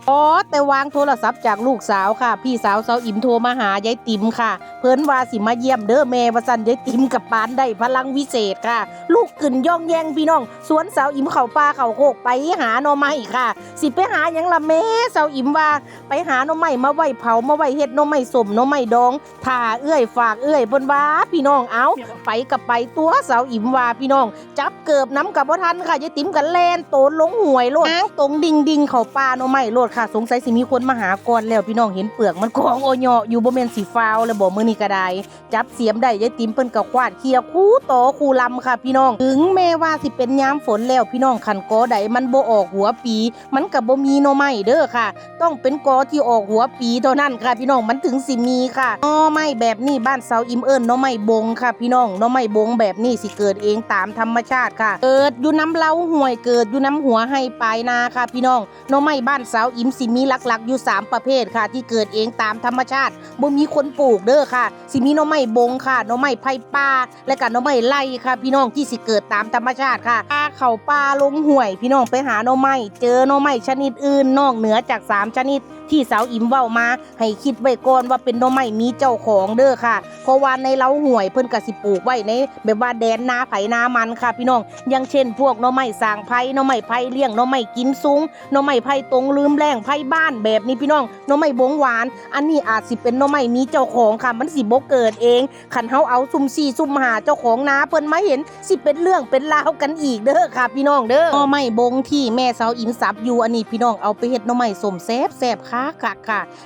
อ๋อแต่วางโทรศัพท์จากลูกสาวค่ะพี่สาวสาวอิ๋มโทรมาหายายติ๋มค่ะเพิ่นว่าสิมาเยี่ยมเด้อแม่ว่าซั่นยายติ๋มกับปานได้พลังวิเศษค่ะลูกขึ้นย่องแยงพี่น้องสวนสาวอิ๋มเข้าป่าเข้าโคกไปหาหน่อไม้ค่ะสิไปหาหยังล่ะแม่สาวอิ๋มว่าไปหาหน่อไม้มาไว้เผามาไว้เฮ็ดหน่อไม้ส้มหน่อไม้ดองถ้าเอื้อยฝากเอื้อยเพิ่นว่าพี่น้องเอาไปกับไปตัวสาวอิ๋มว่าพี่น้องจับเกิบน้ำกับบ่ทันค่ะยายติ๋มก็แล่นโตนลงห้วยโลดอ้างตรงดิ่งเข้าป่าหน่อไม้โลดค่ะสงสัยสิมีคนมาหาก่อนแล้วพี่น้องเห็นเปลือกมันกองโอเหยาะอยู่บ่แม่นสีฟ้าวแล้วบ่มื้อนี้ก็ได้จับเสียมได้ยายติ๋มเพิ่นก็ควาดเคลียร์คู่โตคู่ลำค่ะพี่น้องถึงแม้ว่าสิเป็นยามฝนแล้วพี่น้องคันกอใดมันบ่ออกหัวปีมันก็บ่มีหน่อไม้เด้อค่ะต้องเป็นกอที่ออกหัวปีเท่านั้นค่ะพี่น้องมันถึงสิมีค่ะหน่อไม้แบบนี้บ้านเซาอิมเอิ้นหน่อไม้บงค่ะพี่น้องหน่อไม้บงแบบนี้สิเกิดเองตามธรรมชาติค่ะเกิดอยู่น้ำเล้าห้วยเกิดอยู่น้ำหัวให้ปลายนาค่ะพี่น้องหน่อไม้บ้านเซาอิมสิมีหลักๆอยู่3ประเภทค่ะที่เกิดเองตามธรรมชาติบ่มีคนปลูกเด้อค่ะสิมีหน่อไม้บงค่ะหน่อไม้ไผ่ป่าและก็หน่อไม้ไร่ค่ะพี่น้องที่สิเกิดตามธรรมชาติค่ะป่าเข้าป่าลงห้วยพี่น้องไปหาหน่อไม้เจอหน่อไม้ชนิดอื่นนอกเหนือจาก3ชนิดที่สาวอิมเว้ามาให้คิดไว้ก่อนว่าเป็นหน่อไม้มีเจ้าของเด้อค่ะเพราะว่าในเล้าห้วยเพิ่นก็สิปลูกไว้ในแบบว่าแดนนาไผนามันค่ะพี่น้องอย่างเช่นพวกหน่อไม้สางไผ่หน่อไม้ไผ่เลี้ยงหน่อไม้กินสูงหน่อไม้ไผ่ตรงลืมแรงไผ่บ้านแบบนี้พี่น้องหน่อไม้บงหวานอันนี้อาจสิเป็นหน่อไม้มีเจ้าของค่ะมันสิบ่เกิดเองคันเฮาเอาซุ่ม4ซุ่ม5เจ้าของนาเพิ่นมาเห็นสิเป็นเรื่องเป็นราวกันอีกเด้อค่ะพี่น้องเด้อหน่อไม้บงที่แม่สาวอิมสับอยู่อันนี้พี่น้องเอาไปเฮ็ดหน่อไม้ส้มแซ่บๆค่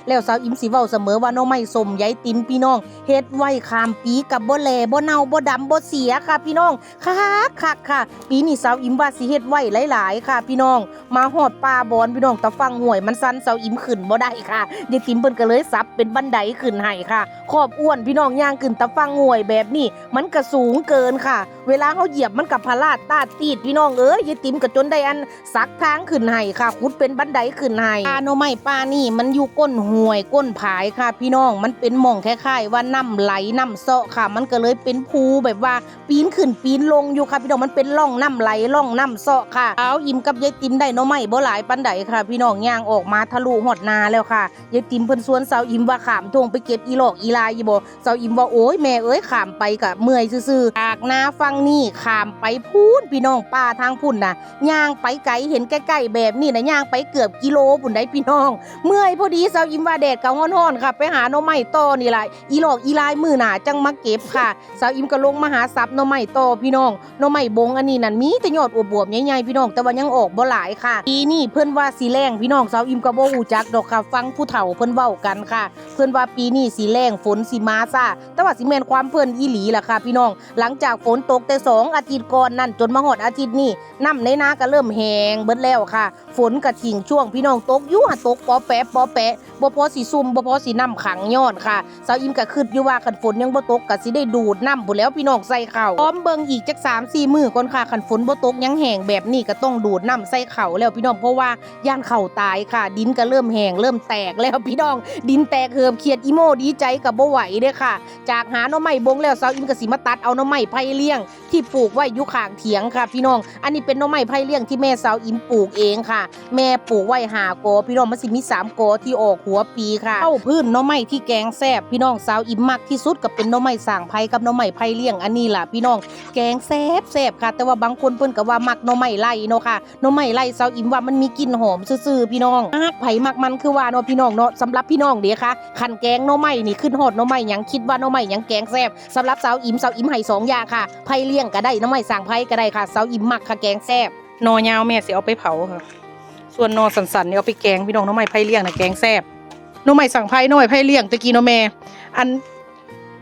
ะแล้วสาวอิมสิเว้าเสมอว่าหน่อไม้ส้มยายติ๋มพี่น้องเฮ็ดไว้ข้ามปีกับบ่แลบ่เน่าบ่ดำบ่เสียค่ะพี่น้องค่ะปีนี้สาวอิมว่าสิเฮ็ดไว้หลายๆค่ะพี่น้องมาฮอดป่าบอนพี่น้องตะฟังห้วยมันสั่นสาวอิมขึ้นบ่ได้ค่ะยายติ๋มเพิ่นก็เลยสับเป็นบันไดขึ้นให้ค่ะขอบอ้วนพี่น้องย่างขึ้นตะฟังห้วยแบบนี้มันก็สูงเกินค่ะเวลาเฮาเหยียบมันก็พลาดตาดตีดพี่น้องเอ้ยยายติ๋มก็จนได้อันสักทางขึ้นให้ค่ะขุดเป็นบันไดขึ้นให้ป่าหน่อไม้ป่านี่มันอยู่ก้นห้วยก้นผายค่ะพี่น้องมันเป็นหม่องคล้ายๆว่าน้ำไหลน้ำเซาะค่ะมันก็เลยเป็นภูแบบว่าปีนขึ้นปีนลงอยู่ค่ะพี่น้องมันเป็นร่องน้ำไหลร่องน้ำเซาะค่ะเอาอิ่มกับยายติ๋มได้หน่อไม้บ่หลายปานใดค่ะพี่น้องย่างออกมาทะลุหอดนาแล้วค่ะยายติ๋มเพิ่นสวนสาวอิ่มว่าขามทงไปเก็บอีหลอกอีลายอยู่บ่สาวอิ่มว่าโอ้ยแม่เอ้ยขามไปกะเมื่อยซื่อๆจากนาฟังนี่ขามไปพูนพี่น้องป่าทางพุ่นน่ะย่างไปไกลเห็นใกล้ๆแบบนี้นะย่างไปเกือบกิโลพุ่นได้พี่น้องเมื่อยพอดีสาวอิ่มว่าแดดก็ร้อนๆค่ะไปหาหน่อไม้ต่อนี่ล่ะอีหลอกอีลายมื้อหน้าจังมาเก็บค่ะสาวอิ่มก็ลงมาหาซับหน่อไม้ต่อพี่น้องหน่อไม้บงอันนี้นั่นมีแต่ยอดอวบๆใหญ่ๆพี่น้องแต่ว่ายังออกบ่หลายค่ะปีนี้เพิ่นว่าสิแล้งพี่น้องสาวอิ่มก็บ่ฮู้จักดอกค่ะฟังผู้เฒ่าเพิ่นเว้ากันค่ะเพิ่นว่าปีนี้สิแล้งฝนสิมาซ่าแต่ว่าสิแม่นความเพิ่นอีหลีล่ะค่ะพี่น้องหลังจากฝนตกแต่2อาทิตย์ก่อนนั่นจนมาฮอดอาทิตย์นี้น้ำในนาก็เริ่มแห้งเบิดแล้วค่ะฝนก็ทิ้งช่วงพี่น้องตกอยู่หาตกปอแปะบ่พอสิซุ่มบ่พอสิน้ำขังย้อนค่ะสาวอิ่มก็คิดอยู่ว่าคันฝนยังบ่ตกก็สิได้ดูดน้ำพุ่นแล้วพี่น้องใส่ข้าวพร้อมเบิ่งอีกจัก 3-4 มื้อก่อนค่ะคันฝนบ่ตกยังแห้งแบบนี้ก็ต้องดูดน้ำใส่ข้าวแล้วพี่น้องเพราะว่าย่านข้าวตายค่ะดินก็เริ่มแห้งเริ่มแตกแล้วพี่น้องดินแตกเหิมเครียดอีโมดีใจก็บ่ไหวเด้อค่ะจากหาหน่อไม้บงแล้วสาวอิ่มก็สิมาตัดเอาหน่อไม้ไผ่เลี้ยงที่ปลูกไว้อยู่ข้างเถียงค่ะพี่น้องอันนี้เป็นหน่อไม้ไผ่เลี้ยงที่แม่สาวอิ่มปลูกเองค่ะแม่ปลูกไว้5 กอพี่น้องมันสิมี3 กอที่ออกหัวปีค่ะเข้าพื้นหน่อไม้ที่แกงแซ่บพี่น้องสาวอิ่มมักที่สุดก็เป็นหน่อไม้สางไผ่กับหน่อไม้ไผ่เลี้ยงอันนี้ล่ะพี่น้องแกงแซ่บค่ะแต่ว่าบางคนเพิ่นก็ว่ามักหน่อไม้ไล่เนาะค่ะหน่อไม้ไล่สาวอิ่มว่ามันมีกลิ่นหอมซื่อๆพี่น้องมักไผมักมันคือว่าเนาะพี่น้องเนาะสำหรับพี่น้องเด้ค่ะคันแกงหน่อไม้นี่ขึ้นฮอดหน่อไม้หยังคิดว่าหน่อไม้หยังแกงแซ่บสำหรับสาวอิ่มให้2 อย่างค่ะไผ่เลี้ยงก็ได้หน่อไม้สางไผ่ก็ได้ค่ะสาวอิ่มมักค่ะแกงแซ่บหน่อยาวแม่สิเอาไปเผาค่ะส่วนหน่อสันๆเนี่ยเอาไปแกงพี่น้องหน่อไม้ไผ่เลี้ยงน่ะแกงแซ่บหน่อไม้สางไผ่หน่อไม้ไผ่เลี้ยงตะกี้เนาะแม่อัน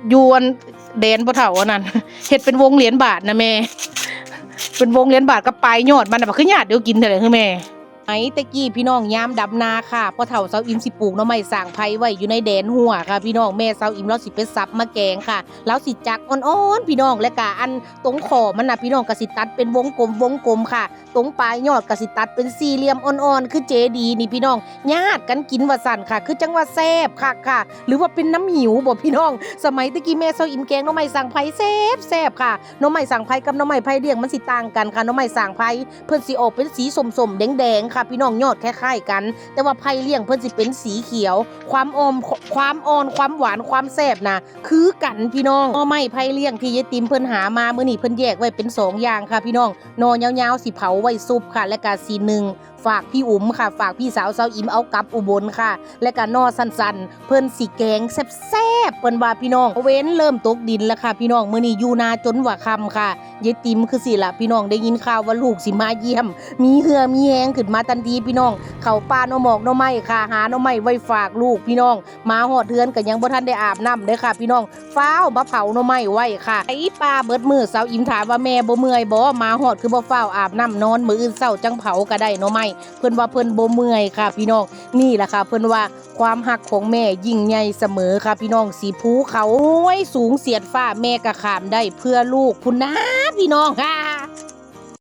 ยวนแดนบ่เฒ่าอันนั้นเฮ็ดเป็นวงเหรียญบาทนะแม่เป็นวงเหรียญบาทกับปลายยอดมันน่ะบ่คือญาติเดี๋ยวกินเท่าไหร่คือแม่ไอ้ตะกี้พี่น้องยามดำนาค่ะพ่อเฒ่าสาวอิมสิปลูกหน่อไม้สางไผ่ไว้อยู่ในแดนหัวค่ะพี่น้องแม่สาวอิมเราสิไปซับมาแกงค่ะแล้วสิจักอ่อนๆพี่น้องและกะอันตรงขอมันน่ะพี่น้องก็สิตัดเป็นวงกลมค่ะตรงปลายยอดก็สิตัดเป็นสี่เหลี่ยมอ่อนๆคือเจดีนี่พี่น้องญาติกันกินว่าสั่นค่ะคือจังว่าแซ่บค่ะหรือว่าเป็นน้ำหิวบ่พี่น้องสมัยตะกี้แม่สาวอิมแกงหน่อไม้สางไผ่แซ่บค่ะหน่อไม้สางไผ่กับหน่อไม้ไผ่เลี้ยงมันสิต่างกันค่ะหน่อไม้สางไผ่เพิ่นสิออกเป็นสีส้มๆแดงๆ ค่ะพี่น้องยอดคล้ายๆกันแต่ว่าไผ่เลี้ยงเพิ่นสิเป็นสีเขียวความอ่อนความหวานความแซ่บนะคือกันพี่น้องหน่อไม้ไผ่เลี้ยงที่ยายติ๋มเพิ่นหามามื้อนี้เพิ่นแยกไว้เป็น2อย่างค่ะพี่น้องหน่อยาวๆสิเผาไว้ซุปค่ะและก็สีหนึ่งฝากพี่อุ๋มค่ะฝากพี่สาวเซาอิมเอากลับอุบลค่ะและก็นอสั้นๆเพิ่นสิแกงแซ่บๆเพิ่นว่าพี่น้องเว้นเริ่มตกดินแล้วค่ะพี่น้องมื้อนี้อยู่นาจนว่าค่ำค่ะยายติ๋มคือสิล่ะพี่น้องได้ยินข่าวว่าลูกสิมาเยี่ยมมีเหือมีแฮงขึ้นมาทันทีพี่น้องเข้าป่าหน่อหมอกหน่อไม้ค่ะหาหน่อไม้ไว้ฝากลูกพี่น้องมาฮอดเฮือนก็ยังบ่ทันได้อาบน้ำเด้อค่ะพี่น้องฟ้าวมาเผาหน่อไม้ไว้ค่ะไอ้ปลาเบิดมื้อเซาอิมถามว่าแม่บ่เมื่อยบ่มาฮอดคือบ่ฟ้าวอาบน้ำนอนมื้ออื่นเช้าจังเผาก็ได้หน่อไม้เพิ่นว่าเพิ่นบ่เมื่อยค่ะพี่น้องนี่ล่ะค่ะเพิ่นว่าความหักของแม่ยิ่งใหญ่เสมอค่ะพี่น้องสีภูเขาโอ้ยสูงเสียดฟ้าแม่ก็ข้ามได้เพื่อลูกพุ่นนะพี่น้องค่ะ